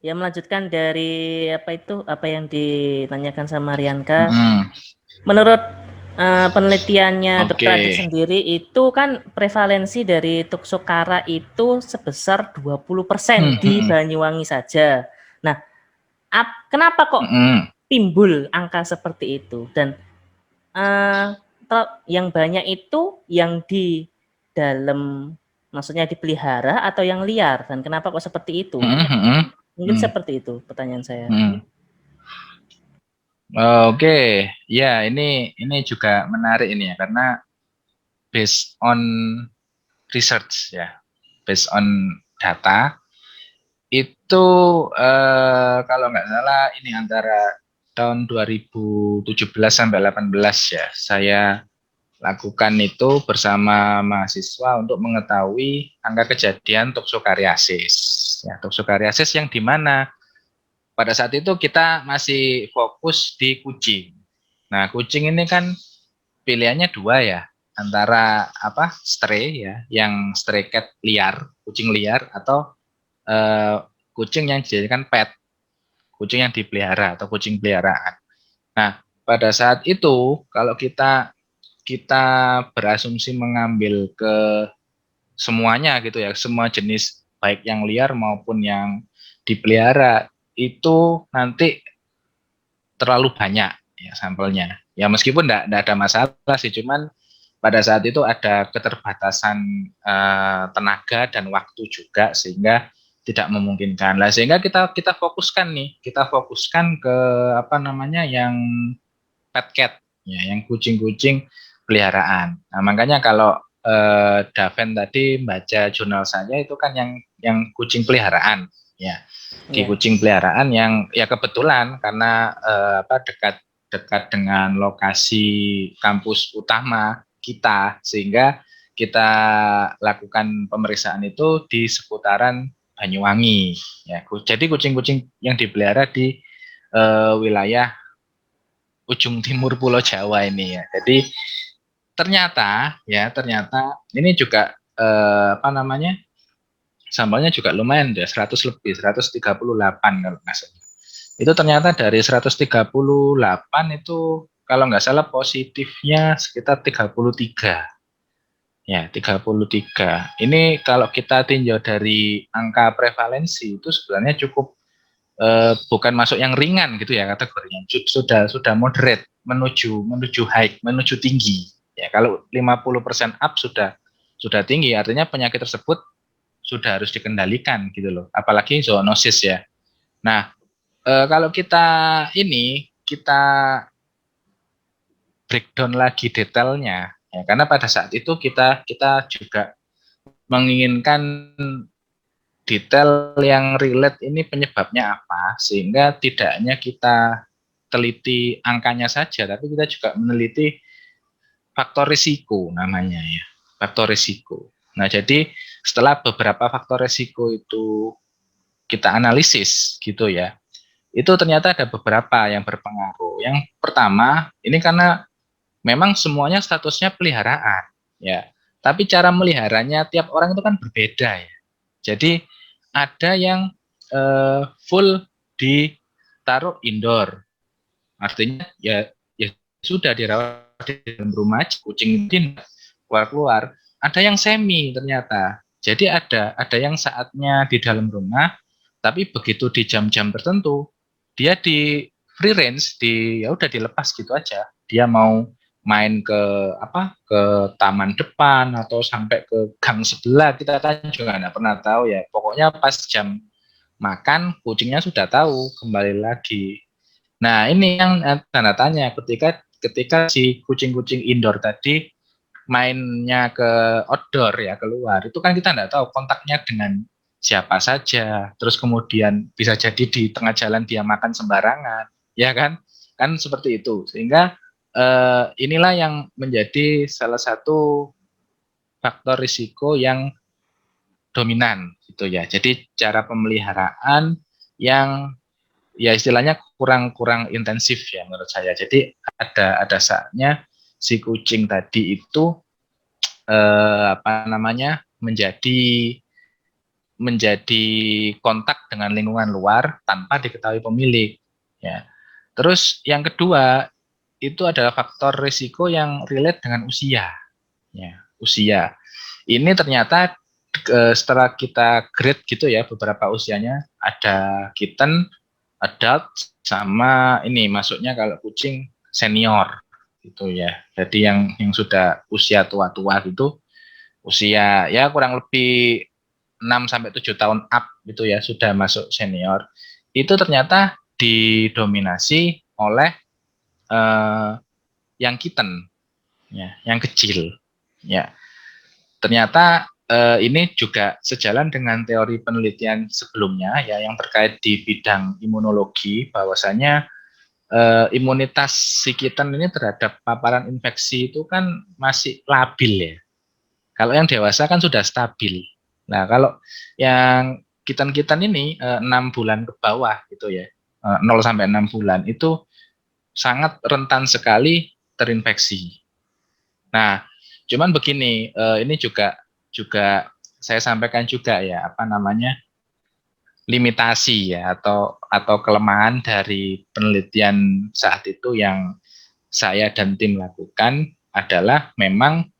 Ya melanjutkan dari apa yang ditanyakan sama Rianka. Menurut penelitiannya Dr. Adit sendiri itu kan prevalensi dari Tuksukara itu sebesar 20% di Banyuwangi saja. Nah, kenapa kok timbul angka seperti itu? Dan yang banyak itu yang di dalam, maksudnya dipelihara atau yang liar, dan kenapa kok seperti itu? Mungkin seperti itu pertanyaan saya. Oke, ya ini juga menarik ini ya, karena based on research ya, based on data itu kalau nggak salah ini antara tahun 2017 sampai 18 ya, saya lakukan itu bersama mahasiswa untuk mengetahui angka kejadian toksokariasis. Ya, toksokariasis yang di mana pada saat itu kita masih fokus di kucing. Nah, kucing ini kan pilihannya dua ya, antara stray ya, yang stray cat liar, kucing liar, atau kucing yang dijadikan pet, kucing yang dipelihara atau kucing peliharaan. Nah, pada saat itu kalau kita berasumsi mengambil ke semuanya gitu ya, semua jenis baik yang liar maupun yang dipelihara, itu nanti terlalu banyak ya sampelnya. Ya meskipun enggak ada masalah sih, cuman pada saat itu ada keterbatasan tenaga dan waktu juga sehingga tidak memungkinkan. Lah sehingga kita fokuskan ke yang pet cat ya, yang kucing-kucing peliharaan. Nah, makanya kalau Daven tadi baca jurnal saya itu kan yang kucing peliharaan ya. Di kucing peliharaan yang ya kebetulan karena dekat dengan lokasi kampus utama kita, sehingga kita lakukan pemeriksaan itu di seputaran Banyuwangi ya. Jadi kucing-kucing yang dipelihara di wilayah ujung timur Pulau Jawa ini ya. Jadi ternyata ini juga sampelnya juga lumayan ya, 100 lebih, 138 kalau nggak salah. Itu ternyata dari 138 itu kalau nggak salah positifnya sekitar 33. Ya, 33. Ini kalau kita tinjau dari angka prevalensi itu sebenarnya cukup bukan masuk yang ringan gitu ya kategorinya. Sudah moderate menuju high, menuju tinggi. Ya, kalau 50% up sudah tinggi, artinya penyakit tersebut sudah harus dikendalikan gitu loh. Apalagi zoonosis ya. Nah, kalau kita breakdown lagi detailnya ya, karena pada saat itu kita juga menginginkan detail yang relate ini penyebabnya apa, sehingga tidak hanya kita teliti angkanya saja, tapi kita juga meneliti faktor risiko namanya ya, faktor risiko. Nah, jadi setelah beberapa faktor risiko itu kita analisis gitu ya, itu ternyata ada beberapa yang berpengaruh. Yang pertama, ini karena memang semuanya statusnya peliharaan ya, tapi cara meliharanya tiap orang itu kan berbeda ya. Jadi ada yang full ditaruh indoor, artinya ya sudah dirawat di dalam rumah, kucing ini keluar. Ada yang semi ternyata, jadi ada yang saatnya di dalam rumah, tapi begitu di jam-jam tertentu dia di free range, ya udah dilepas gitu aja. Dia mau main ke taman depan atau sampai ke gang sebelah, kita kan juga nggak pernah tahu ya. Pokoknya pas jam makan kucingnya sudah tahu kembali lagi. Nah, ini yang tanda tanya ketika si kucing-kucing indoor tadi mainnya ke outdoor ya, keluar, itu kan kita nggak tahu kontaknya dengan siapa saja, terus kemudian bisa jadi di tengah jalan dia makan sembarangan, ya kan seperti itu, sehingga inilah yang menjadi salah satu faktor risiko yang dominan gitu ya. Jadi cara pemeliharaan yang ya istilahnya kurang intensif ya menurut saya. Jadi ada saatnya si kucing tadi itu apa namanya menjadi kontak dengan lingkungan luar tanpa diketahui pemilik ya. Terus yang kedua itu adalah faktor risiko yang relate dengan usia ya. Usia ini ternyata setelah kita grade gitu ya, beberapa usianya ada kitten, adult, sama ini masuknya kalau kucing senior gitu ya. Jadi yang sudah usia tua-tua gitu, usia ya kurang lebih 6 sampai 7 tahun up gitu ya, sudah masuk senior. Itu ternyata didominasi oleh eh, yang kitten ya, yang kecil ya. Ternyata ini juga sejalan dengan teori penelitian sebelumnya ya yang terkait di bidang imunologi, bahwasanya imunitas si kitten ini terhadap paparan infeksi itu kan masih labil ya. Kalau yang dewasa kan sudah stabil. Nah, kalau yang kitten-kitten ini 6 bulan ke bawah gitu ya, 0 sampai 6 bulan itu sangat rentan sekali terinfeksi. Nah, cuman begini, ini juga juga saya sampaikan juga ya, apa namanya, limitasi ya atau kelemahan dari penelitian saat itu yang saya dan tim lakukan adalah memang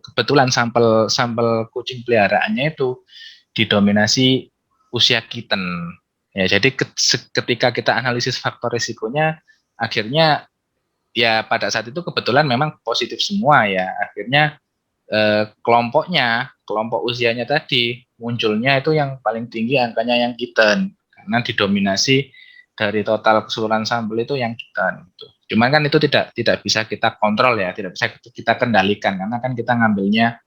kebetulan sampel sampel kucing peliharaannya itu didominasi usia kitten. Ya, jadi ketika kita analisis faktor risikonya, akhirnya ya pada saat itu kebetulan memang positif semua ya. Akhirnya kelompok usianya tadi munculnya itu yang paling tinggi angkanya yang kitten karena didominasi dari total keseluruhan sampel itu yang kitten. Gitu. Cuman kan itu tidak bisa kita kontrol ya, tidak bisa kita kendalikan karena kan kita ngambilnya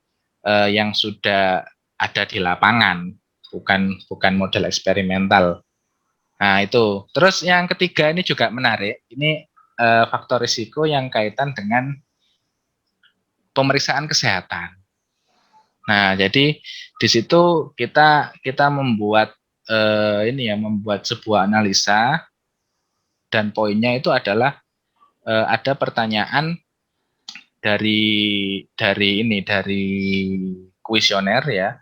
yang sudah ada di lapangan, bukan model eksperimental. Nah itu. Terus yang ketiga ini juga menarik. Ini faktor risiko yang kaitan dengan pemeriksaan kesehatan. Nah, jadi di situ kita membuat membuat sebuah analisa dan poinnya itu adalah ada pertanyaan dari kuesioner ya.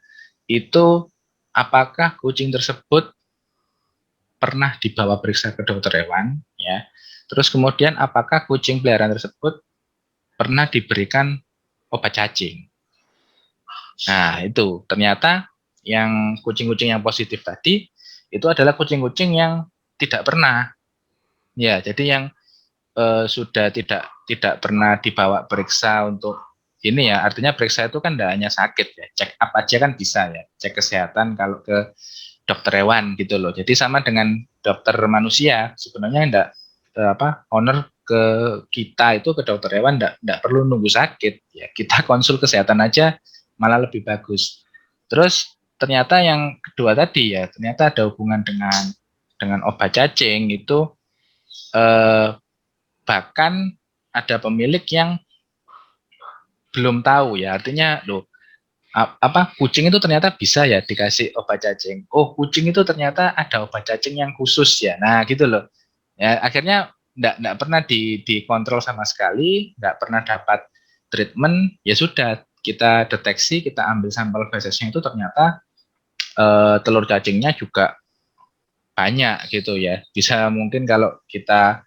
Itu apakah kucing tersebut pernah dibawa periksa ke dokter hewan ya. Terus kemudian apakah kucing peliharaan tersebut pernah diberikan obat cacing. Nah, itu ternyata yang kucing-kucing yang positif tadi itu adalah kucing-kucing yang tidak pernah. Ya, jadi yang sudah tidak pernah dibawa periksa untuk ini ya, artinya periksa itu kan tidak hanya sakit ya, check up aja kan bisa ya, cek kesehatan kalau ke dokter hewan gitu loh. Jadi sama dengan dokter manusia, sebenarnya enggak owner ke kita itu ke dokter hewan enggak perlu nunggu sakit ya. Kita konsul kesehatan aja malah lebih bagus. Terus ternyata yang kedua tadi ya, ternyata ada hubungan dengan obat cacing itu bahkan ada pemilik yang belum tahu ya, artinya loh kucing itu ternyata bisa ya dikasih obat cacing. Oh, kucing itu ternyata ada obat cacing yang khusus ya. Nah, gitu loh. Ya, akhirnya enggak pernah dikontrol sama sekali, enggak pernah dapat treatment, ya sudah kita deteksi, kita ambil sampel fesesnya itu ternyata telur cacingnya juga banyak gitu ya. Bisa mungkin kalau kita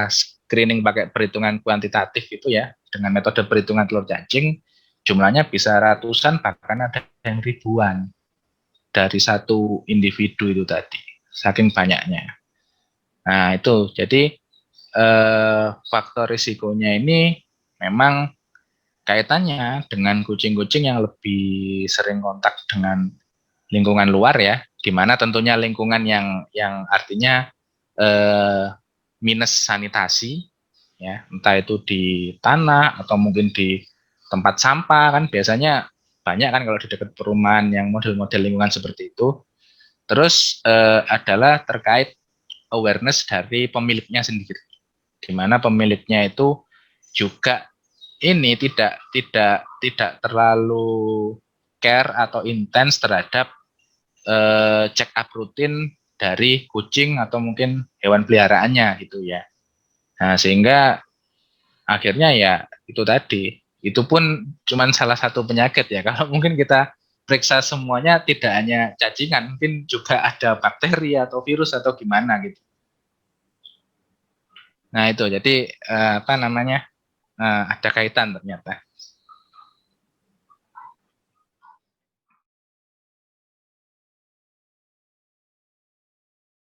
screening pakai perhitungan kuantitatif itu ya, dengan metode perhitungan telur cacing, jumlahnya bisa ratusan bahkan ada yang ribuan dari satu individu itu tadi, saking banyaknya. Nah itu, jadi faktor risikonya ini memang kaitannya dengan kucing-kucing yang lebih sering kontak dengan lingkungan luar ya, di mana tentunya lingkungan yang artinya minus sanitasi ya, entah itu di tanah atau mungkin di tempat sampah kan biasanya banyak kan kalau di dekat perumahan yang model-model lingkungan seperti itu. Terus adalah terkait awareness dari pemiliknya sendiri, di mana pemiliknya itu juga ini tidak terlalu care atau intens terhadap check up rutin dari kucing atau mungkin hewan peliharaannya gitu ya. Nah, sehingga akhirnya ya itu tadi, itu pun cuman salah satu penyakit ya. Kalau mungkin kita periksa semuanya tidak hanya cacingan, mungkin juga ada bakteri atau virus atau gimana gitu. Nah itu jadi apa namanya ada kaitan ternyata.